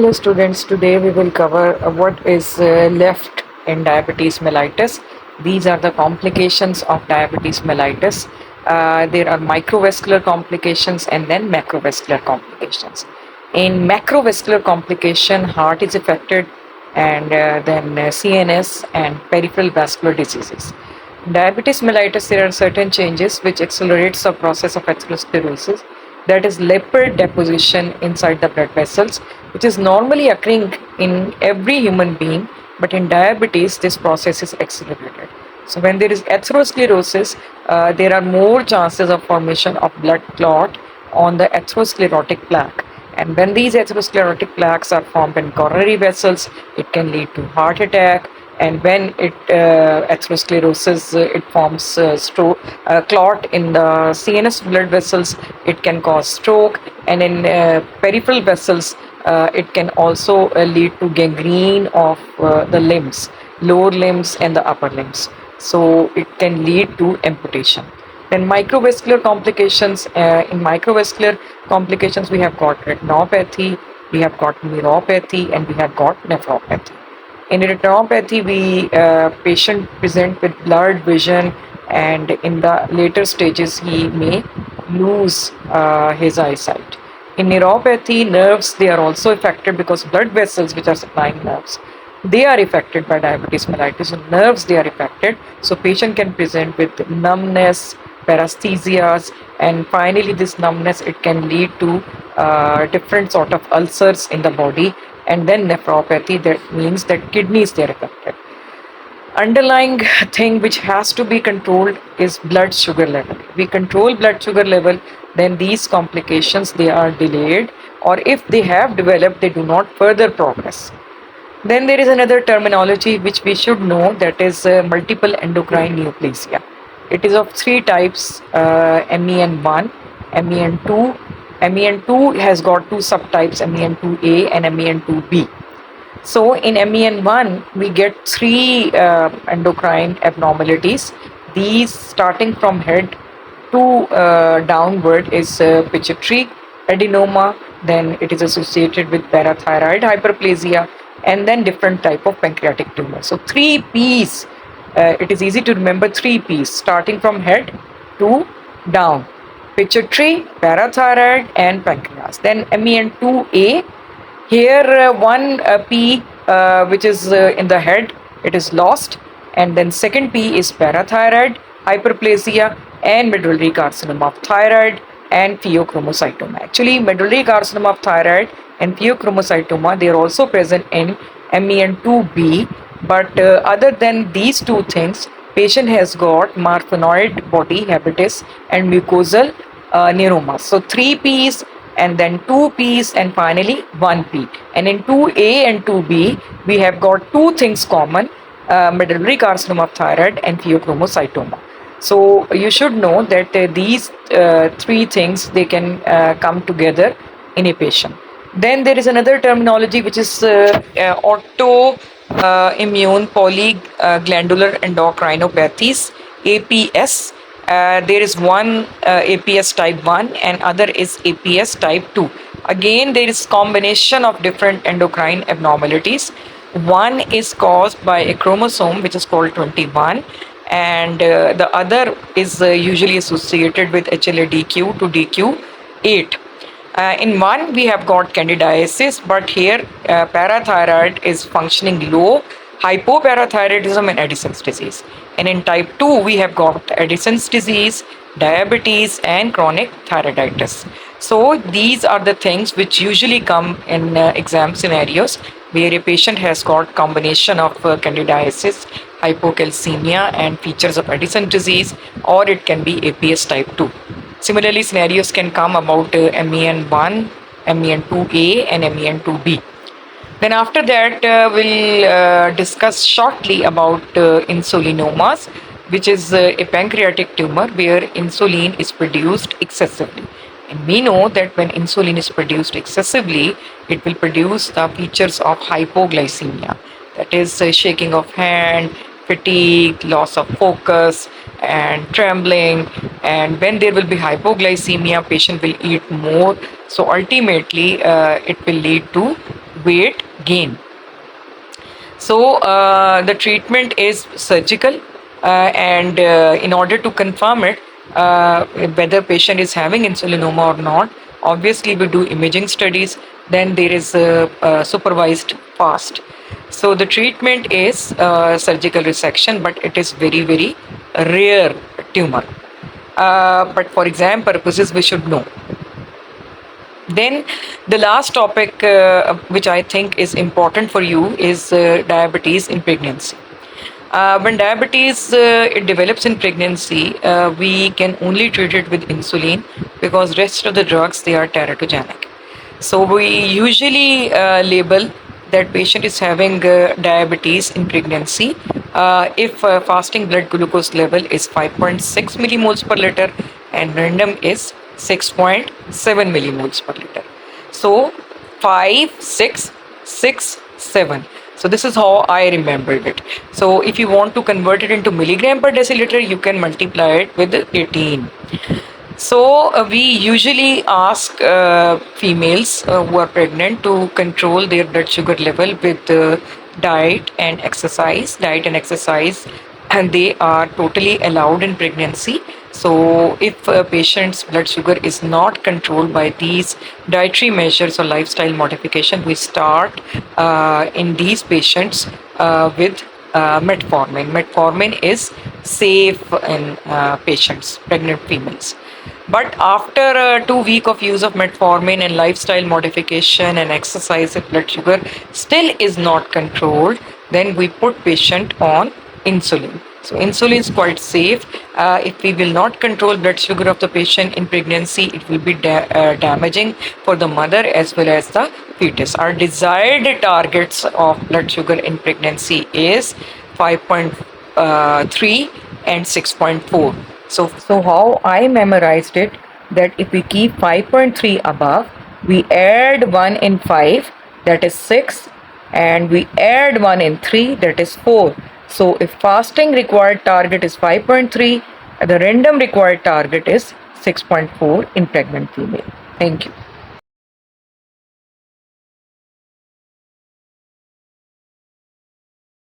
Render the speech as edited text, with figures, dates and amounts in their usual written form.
Hello students, today we will cover what is left in diabetes mellitus. These are the complications of diabetes mellitus. There are microvascular complications and then macrovascular complications. In macrovascular complication, heart is affected and then CNS and peripheral vascular diseases. In diabetes mellitus, there are certain changes which accelerates the process of atherosclerosis, that is lipid deposition inside the blood vessels, which is normally occurring in every human being, but in diabetes this process is accelerated. So when there is atherosclerosis, there are more chances of formation of blood clot on the atherosclerotic plaque, and when these atherosclerotic plaques are formed in coronary vessels, it can lead to heart attack. And when it atherosclerosis, it forms stroke clot in the CNS blood vessels, it can cause stroke. And in peripheral vessels, it can also lead to gangrene of the limbs, lower limbs and the upper limbs, so it can lead to amputation. Then microvascular complications. In microvascular complications, we have got retinopathy, we have got neuropathy, and we have got nephropathy. In retinopathy, we patient present with blurred vision, and in the later stages, he may lose his eyesight. In neuropathy, nerves, they are also affected because blood vessels, which are supplying nerves, they are affected by diabetes mellitus. So nerves, they are affected. So patient can present with numbness, paresthesias, and finally this numbness, it can lead to different sort of ulcers in the body. And then nephropathy, that means that kidneys, they are affected. Underlying thing which has to be controlled is blood sugar level. We control blood sugar level, then these complications, they are delayed, or if they have developed, they do not further progress. Then there is another terminology which we should know, that is multiple endocrine neoplasia. It is of three types, MEN1, MEN2. MEN2 has got two subtypes, MEN2A and MEN2B. So in MEN1, we get three endocrine abnormalities. These, starting from head to downward, is pituitary adenoma, then it is associated with parathyroid hyperplasia, and then different type of pancreatic tumor. So three P's, it is easy to remember three P's, starting from head to down: pituitary, parathyroid, and pancreas. Then MEN2A, here one P which is in the head, it is lost, and then second P is parathyroid hyperplasia and medullary carcinoma of thyroid and pheochromocytoma. Actually, medullary carcinoma of thyroid and pheochromocytoma, they are also present in MEN2B, but other than these two things, patient has got marfanoid body habitus and mucosal neuromas. So three P's, and then two P's, and finally one P. And in 2A and 2B, we have got two things common: medullary carcinoma of thyroid and pheochromocytoma. So you should know that these three things, they can come together in a patient. Then there is another terminology which is autoimmune polyglandular endocrinopathies, APS. There is one APS type 1 and other is APS type 2. Again, there is combination of different endocrine abnormalities. One is caused by a chromosome which is called 21, and the other is usually associated with HLA-DQ to DQ8. In one, we have got candidiasis, but here parathyroid is functioning low, hypoparathyroidism, and Addison's disease. And in type 2, we have got Addison's disease, diabetes, and chronic thyroiditis. So these are the things which usually come in exam scenarios, where a patient has got combination of candidiasis, hypocalcemia, and features of Addison's disease, or it can be APS type 2. Similarly, scenarios can come about MEN1, MEN2A, and MEN2B. Then after that, we'll discuss shortly about insulinomas, which is a pancreatic tumor where insulin is produced excessively. And we know that when insulin is produced excessively, it will produce the features of hypoglycemia, that is shaking of hand, fatigue, loss of focus, and trembling. And when there will be hypoglycemia, patient will eat more. So ultimately, it will lead to weight gain. So the treatment is surgical, and in order to confirm it, whether patient is having insulinoma or not, obviously we do imaging studies. Then there is a supervised fast. So the treatment is surgical resection, but it is very rare tumor. But for exam purposes, we should know. Then the last topic, which I think is important for you, is diabetes in pregnancy. When diabetes it develops in pregnancy, we can only treat it with insulin, because rest of the drugs, they are teratogenic. So we usually label that patient is having diabetes in pregnancy if fasting blood glucose level is 5.6 millimoles per liter and random is 6.7 millimoles per liter. So 5, 6, 6, 7. So this is how I remembered it. So if you want to convert it into milligram per deciliter, you can multiply it with 18. So we usually ask females who are pregnant to control their blood sugar level with diet and exercise. And they are totally allowed in pregnancy. So if a patient's blood sugar is not controlled by these dietary measures or lifestyle modification, we start in these patients with metformin. Metformin is safe in patients, pregnant females. But after 2 weeks of use of metformin and lifestyle modification and exercise, if blood sugar still is not controlled, then we put patient on insulin. So insulin is quite safe. If we will not control blood sugar of the patient in pregnancy, it will be damaging for the mother as well as the fetus. Our desired targets of blood sugar in pregnancy is 5.3 and 6.4. So how I memorized it, that if we keep 5.3 above, we add 1 in 5, that is 6, and we add 1 in 3, that is 4. So if fasting required target is 5.3, the random required target is 6.4 in pregnant female. Thank you.